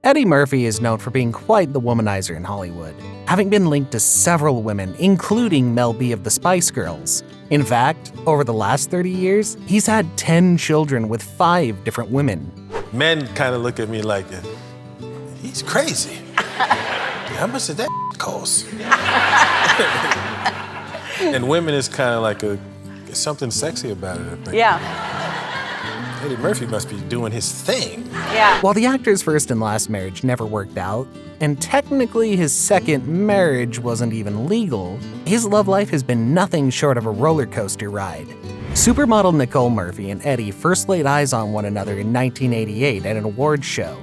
Eddie Murphy is known for being quite the womanizer in Hollywood, having been linked to several women, including Mel B of the Spice Girls. In fact, over the last 30 years, he's had 10 children with 5 different women. Men kind of look at me like, he's crazy. How much did that cost? And women is kind of like something sexy about it, I think. Yeah. Eddie Murphy must be doing his thing. Yeah. While the actor's first and last marriage never worked out, and technically his second marriage wasn't even legal, his love life has been nothing short of a roller coaster ride. Supermodel Nicole Murphy and Eddie first laid eyes on one another in 1988 at an awards show.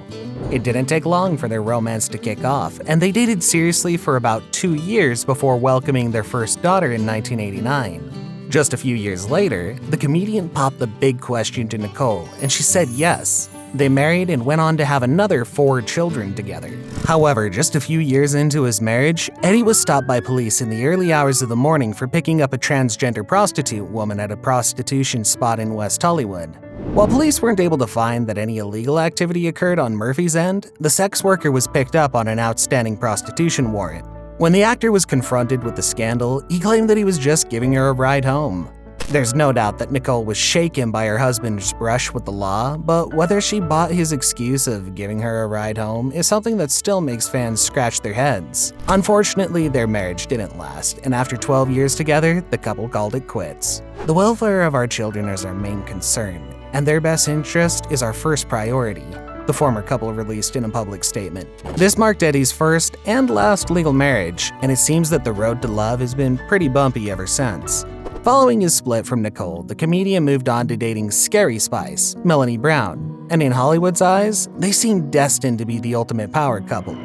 It didn't take long for their romance to kick off, and they dated seriously for about 2 years before welcoming their first daughter in 1989. Just a few years later, the comedian popped the big question to Nicole, and she said yes. They married and went on to have another 4 children together. However, just a few years into his marriage, Eddie was stopped by police in the early hours of the morning for picking up a transgender prostitute woman at a prostitution spot in West Hollywood. While police weren't able to find that any illegal activity occurred on Murphy's end, the sex worker was picked up on an outstanding prostitution warrant. When the actor was confronted with the scandal, he claimed that he was just giving her a ride home. There's no doubt that Nicole was shaken by her husband's brush with the law, but whether she bought his excuse of giving her a ride home is something that still makes fans scratch their heads. Unfortunately, their marriage didn't last, and after 12 years together, the couple called it quits. The welfare of our children is our main concern, and their best interest is our first priority, the former couple released in a public statement. This marked Eddie's first and last legal marriage, and it seems that the road to love has been pretty bumpy ever since. Following his split from Nicole, the comedian moved on to dating Scary Spice, Melanie Brown, and in Hollywood's eyes, they seemed destined to be the ultimate power couple.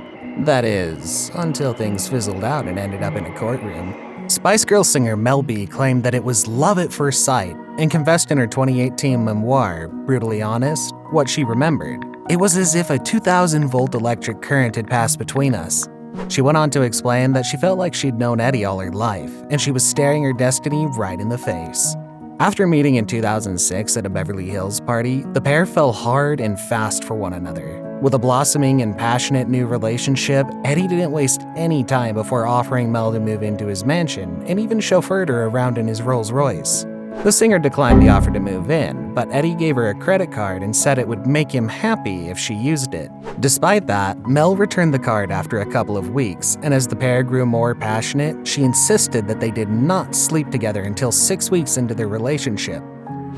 That is, until things fizzled out and ended up in a courtroom. Spice Girls singer Mel B claimed that it was love at first sight and confessed in her 2018 memoir, Brutally Honest, what she remembered. It was as if a 2,000-volt electric current had passed between us. She went on to explain that she felt like she'd known Eddie all her life, and she was staring her destiny right in the face. After meeting in 2006 at a Beverly Hills party, the pair fell hard and fast for one another. With a blossoming and passionate new relationship, Eddie didn't waste any time before offering Mel to move into his mansion and even chauffeured her around in his Rolls Royce. The singer declined the offer to move in, but Eddie gave her a credit card and said it would make him happy if she used it. Despite that, Mel returned the card after a couple of weeks, and as the pair grew more passionate, she insisted that they did not sleep together until 6 weeks into their relationship.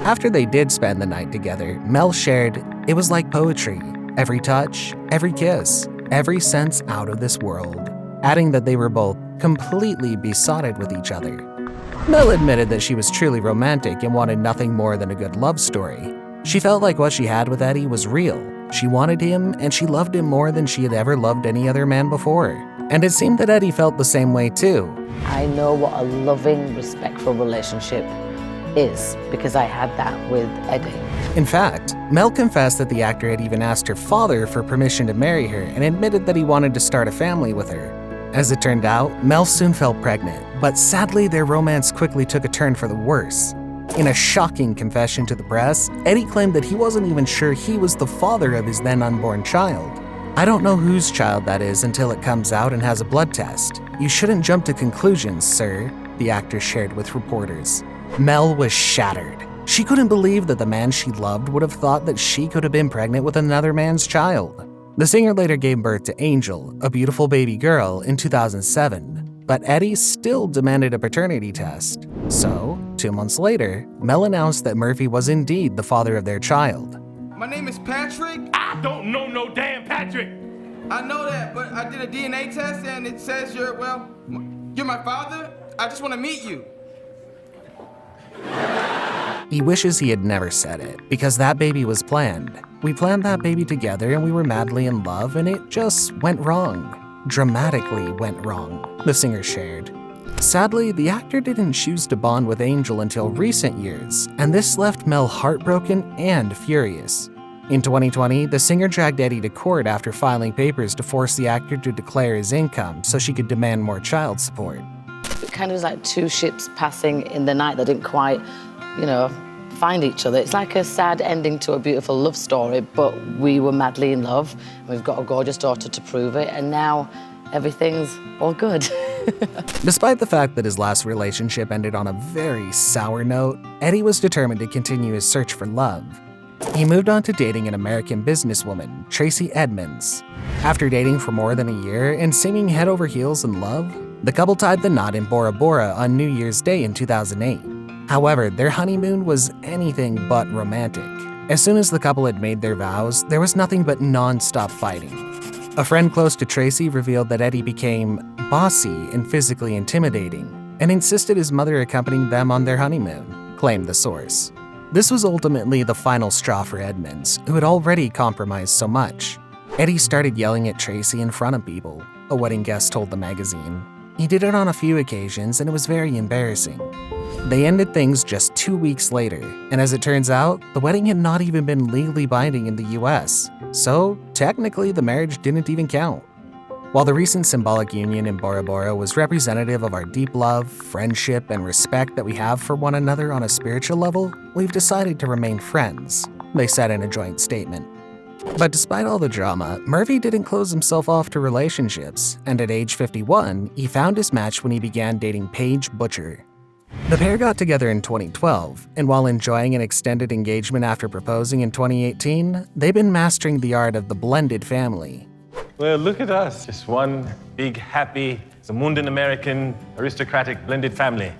After they did spend the night together, Mel shared, "It was like poetry. Every touch, every kiss, every sense out of this world," adding that they were both completely besotted with each other. Mel admitted that she was truly romantic and wanted nothing more than a good love story. She felt like what she had with Eddie was real. She wanted him, and she loved him more than she had ever loved any other man before. And it seemed that Eddie felt the same way too. I know what a loving, respectful relationship is because I had that with Eddie. In fact, Mel confessed that the actor had even asked her father for permission to marry her and admitted that he wanted to start a family with her. As it turned out, Mel soon fell pregnant, but sadly their romance quickly took a turn for the worse. In a shocking confession to the press, Eddie claimed that he wasn't even sure he was the father of his then unborn child. "I don't know whose child that is until it comes out and has a blood test. You shouldn't jump to conclusions, sir," the actor shared with reporters. Mel was shattered. She couldn't believe that the man she loved would have thought that she could have been pregnant with another man's child. The singer later gave birth to Angel, a beautiful baby girl, in 2007, but Eddie still demanded a paternity test. So, 2 months later, Mel announced that Murphy was indeed the father of their child. "My name is Patrick. I don't know no damn Patrick. I know that, but I did a DNA test and it says you're my father. I just want to meet you." He wishes he had never said it, because that baby was planned. "We planned that baby together and we were madly in love, and it just went wrong. Dramatically went wrong," the singer shared. Sadly, the actor didn't choose to bond with Angel until recent years, and this left Mel heartbroken and furious. In 2020, the singer dragged Eddie to court after filing papers to force the actor to declare his income so she could demand more child support. It kind of was like two ships passing in the night that didn't quite, find each other. It's like a sad ending to a beautiful love story, but we were madly in love. We've got a gorgeous daughter to prove it, and now everything's all good. Despite the fact that his last relationship ended on a very sour note, Eddie was determined to continue his search for love. He moved on to dating an American businesswoman, Tracy Edmonds. After dating for more than a year and seeming head over heels in love, the couple tied the knot in Bora Bora on New Year's Day in 2008. However, their honeymoon was anything but romantic. As soon as the couple had made their vows, there was nothing but non-stop fighting. A friend close to Tracy revealed that Eddie became bossy and physically intimidating, and insisted his mother accompanying them on their honeymoon, claimed the source. This was ultimately the final straw for Edmonds, who had already compromised so much. Eddie started yelling at Tracy in front of people, a wedding guest told the magazine. He did it on a few occasions, and it was very embarrassing. They ended things just 2 weeks later, and as it turns out, the wedding had not even been legally binding in the US, so technically the marriage didn't even count. While the recent symbolic union in Bora Bora was representative of our deep love, friendship, and respect that we have for one another on a spiritual level, we've decided to remain friends, they said in a joint statement. But despite all the drama, Murphy didn't close himself off to relationships, and at age 51, he found his match when he began dating Paige Butcher. The pair got together in 2012, and while enjoying an extended engagement after proposing in 2018, they've been mastering the art of the blended family. Well, look at us. Just one big, happy, Zamundan American, aristocratic, blended family.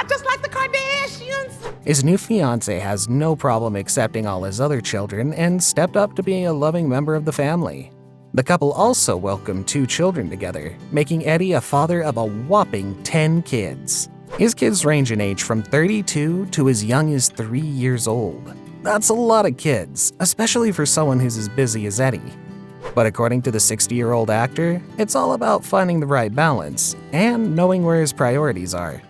Just like the Kardashians. His new fiancée has no problem accepting all his other children and stepped up to being a loving member of the family. The couple also welcomed 2 children together, making Eddie a father of a whopping 10 kids. His kids range in age from 32 to as young as 3 years old. That's a lot of kids, especially for someone who's as busy as Eddie. But according to the 60-year-old actor, it's all about finding the right balance and knowing where his priorities are.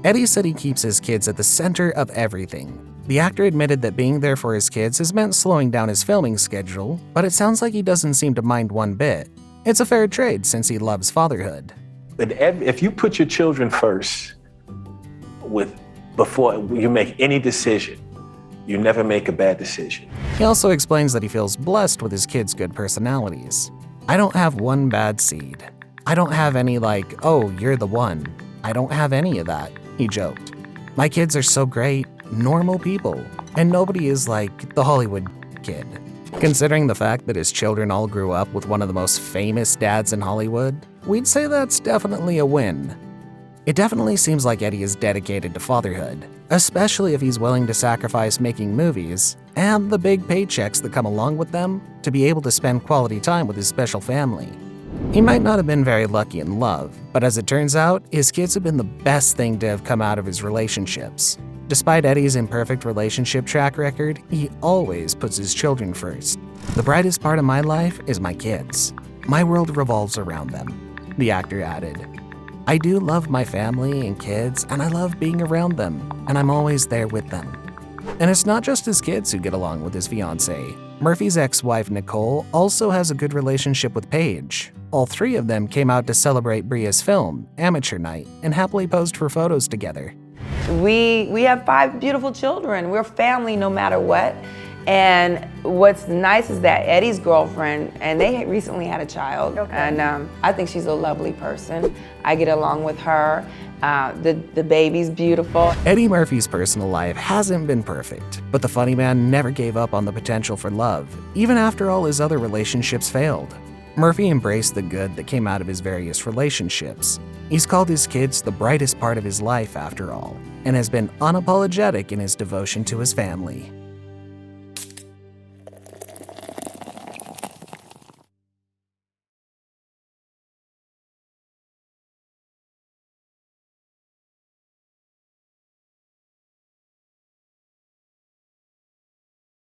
Eddie said he keeps his kids at the center of everything. The actor admitted that being there for his kids has meant slowing down his filming schedule, but it sounds like he doesn't seem to mind one bit. It's a fair trade since he loves fatherhood. But if you put your children first, before you make any decision, you never make a bad decision. He also explains that he feels blessed with his kids' good personalities. I don't have one bad seed. I don't have any like, oh, you're the one. I don't have any of that, he joked. My kids are so great, normal people, and nobody is like the Hollywood kid. Considering the fact that his children all grew up with one of the most famous dads in Hollywood, we'd say that's definitely a win. It definitely seems like Eddie is dedicated to fatherhood, especially if he's willing to sacrifice making movies and the big paychecks that come along with them to be able to spend quality time with his special family. He might not have been very lucky in love, but as it turns out, his kids have been the best thing to have come out of his relationships. Despite Eddie's imperfect relationship track record, he always puts his children first. The brightest part of my life is my kids. My world revolves around them, the actor added. I do love my family and kids, and I love being around them, and I'm always there with them. And it's not just his kids who get along with his fiancée. Murphy's ex-wife Nicole also has a good relationship with Paige. All 3 of them came out to celebrate Bria's film, Amateur Night, and happily posed for photos together. We have 5 beautiful children. We're family no matter what. And what's nice is that Eddie's girlfriend, and they recently had a child, and I think she's a lovely person. I get along with her. The baby's beautiful. Eddie Murphy's personal life hasn't been perfect, but the funny man never gave up on the potential for love, even after all his other relationships failed. Murphy embraced the good that came out of his various relationships. He's called his kids the brightest part of his life after all, and has been unapologetic in his devotion to his family.